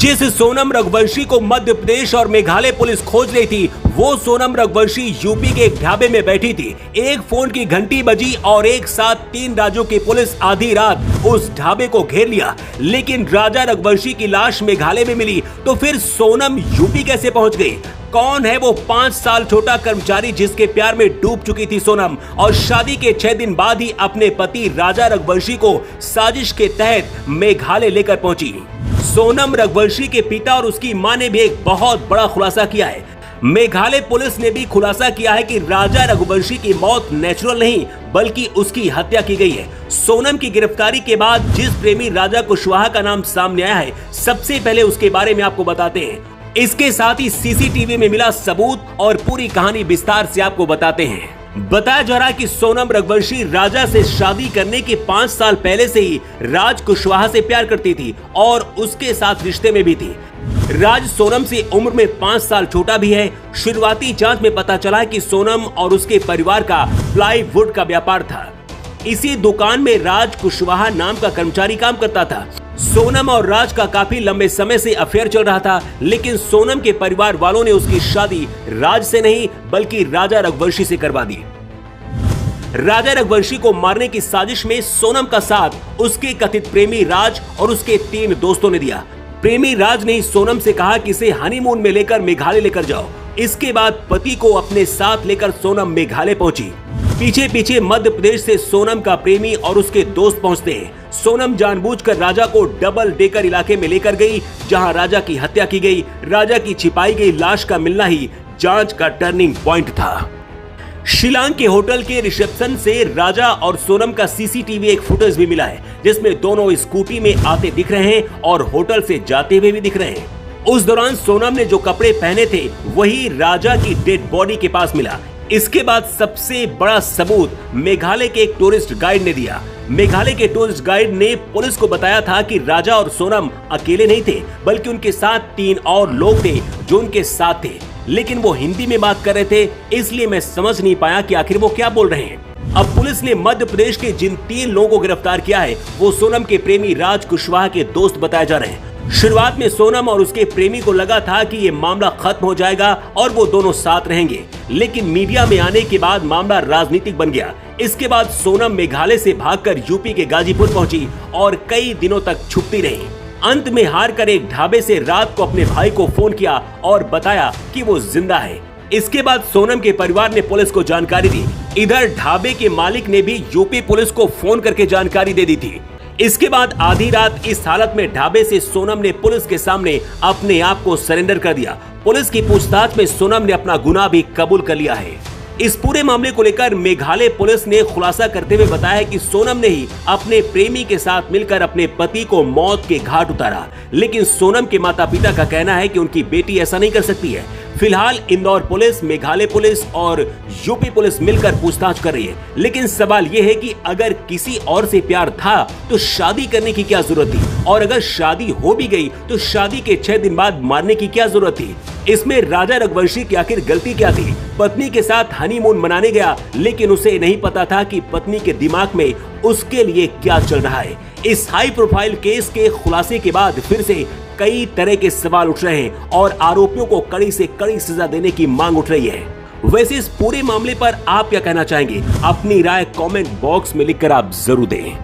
जिस सोनम रघुवंशी को मध्य प्रदेश और मेघालय पुलिस खोज रही थी, वो सोनम रघुवंशी यूपी के एक ढाबे में बैठी थी। एक फोन की घंटी बजी और एक साथ 3 राज्यों की पुलिस आधी रात उस ढाबे को घेर लिया। लेकिन राजा रघुवंशी की लाश मेघालय में मिली, तो फिर सोनम यूपी कैसे पहुंच गई? कौन है वो 5 साल छोटा कर्मचारी जिसके प्यार में डूब चुकी थी सोनम, और शादी के 6 दिन बाद ही अपने पति राजा रघुवंशी को साजिश के तहत मेघालय लेकर पहुंची। सोनम रघुवंशी के पिता और उसकी मां ने भी एक बहुत बड़ा खुलासा किया है। मेघालय पुलिस ने भी खुलासा किया है कि राजा रघुवंशी की मौत नेचुरल नहीं बल्कि उसकी हत्या की गई है। सोनम की गिरफ्तारी के बाद जिस प्रेमी राजा कुशवाहा का नाम सामने आया है, सबसे पहले उसके बारे में आपको बताते हैं। इसके साथ ही सीसीटीवी में मिला सबूत और पूरी कहानी विस्तार से आपको बताते हैं। बताया जा रहा है कि सोनम रघुवंशी राजा से शादी करने के 5 साल पहले से ही राज कुशवाहा से प्यार करती थी और उसके साथ रिश्ते में भी थी। राज सोनम से उम्र में 5 साल छोटा भी है। शुरुआती जांच में पता चला कि सोनम और उसके परिवार का प्लाईवुड का व्यापार था। इसी दुकान में राज कुशवाहा नाम का कर्मचारी काम करता था। सोनम और राज का काफी लंबे समय से अफेयर चल रहा था, लेकिन सोनम के परिवार वालों ने उसकी शादी राज से नहीं बल्कि राजा रघुवंशी से करवा दी। राजा रघुवंशी को मारने की साजिश में सोनम का साथ उसके कथित प्रेमी राज और उसके 3 दोस्तों ने दिया। प्रेमी राज ने सोनम से कहा कि इसे हनीमून में लेकर मेघालय लेकर जाओ। इसके बाद पति को अपने साथ लेकर सोनम मेघालय पहुंची। पीछे पीछे मध्य प्रदेश से सोनम का प्रेमी और उसके दोस्त पहुंचते हैं। सोनम जानबूझकर राजा को डबल डेकर इलाके में लेकर गई, जहां राजा की हत्या की गई। राजा की छिपाई गई लाश का मिलना ही जांच का टर्निंग पॉइंट था। शिलांग के होटल के रिसेप्शन से राजा और सोनम का सीसीटीवी एक फुटेज भी मिला है, जिसमें दोनों स्कूटी में आते दिख रहे हैं और होटल से जाते हुए भी दिख रहे हैं। उस दौरान सोनम ने जो कपड़े पहने थे वही राजा की डेड बॉडी के पास मिला। इसके बाद सबसे बड़ा सबूत मेघालय के एक टूरिस्ट गाइड ने दिया। मेघालय के टूरिस्ट गाइड ने पुलिस को बताया था कि राजा और सोनम अकेले नहीं थे बल्कि उनके साथ 3 और लोग थे जो उनके साथ थे, लेकिन वो हिंदी में बात कर रहे थे, इसलिए मैं समझ नहीं पाया कि आखिर वो क्या बोल रहे हैं। अब पुलिस ने मध्य प्रदेश के जिन 3 लोगों को गिरफ्तार किया है वो सोनम के प्रेमी राज कुशवाहा के दोस्त बताए जा रहे हैं। शुरुआत में सोनम और उसके प्रेमी को लगा था कि ये मामला खत्म हो जाएगा और वो दोनों साथ रहेंगे, लेकिन मीडिया में आने के बाद मामला राजनीतिक बन गया। इसके बाद सोनम मेघालय से भागकर यूपी के गाजीपुर पहुंची और कई दिनों तक छुपती रही। अंत में हार कर एक ढाबे से रात को अपने भाई को फोन किया और बताया कि वो जिंदा है। इसके बाद सोनम के परिवार ने पुलिस को जानकारी दी। इधर ढाबे के मालिक ने भी यूपी पुलिस को फोन करके जानकारी दे दी थी। इसके बाद आधी रात इस हालत में ढाबे से सोनम ने पुलिस के सामने अपने आप को सरेंडर कर दिया। पुलिस की पूछताछ में सोनम ने अपना गुनाह भी कबूल कर लिया है। इस पूरे मामले को लेकर मेघालय पुलिस ने खुलासा करते हुए बताया कि सोनम ने ही अपने प्रेमी के साथ मिलकर अपने पति को मौत के घाट उतारा, लेकिन सोनम के माता पिता का कहना है कि उनकी बेटी ऐसा नहीं कर सकती है। फिलहाल इंदौर पुलिस, मेघालय पुलिस और यूपी पुलिस मिलकर पूछताछ कर रही है, लेकिन सवाल ये है कि अगर किसी और से प्यार था तो शादी करने की क्या जरूरत थी, और अगर शादी हो भी गई तो शादी के 6 दिन बाद मारने की क्या जरूरत थी? इसमें राजा रघुवंशी की आखिर गलती क्या थी? पत्नी के साथ हनीमून मनाने गया, लेकिन उसे नहीं पता था कि पत्नी के दिमाग में उसके लिए क्या चल रहा है। इस हाई प्रोफाइल केस के खुलासे के बाद फिर से कई तरह के सवाल उठ रहे हैं और आरोपियों को कड़ी से कड़ी सजा देने की मांग उठ रही है। वैसे इस पूरे मामले पर आप क्या कहना चाहेंगे? अपनी राय कमेंट बॉक्स में लिखकर आप जरूर दें।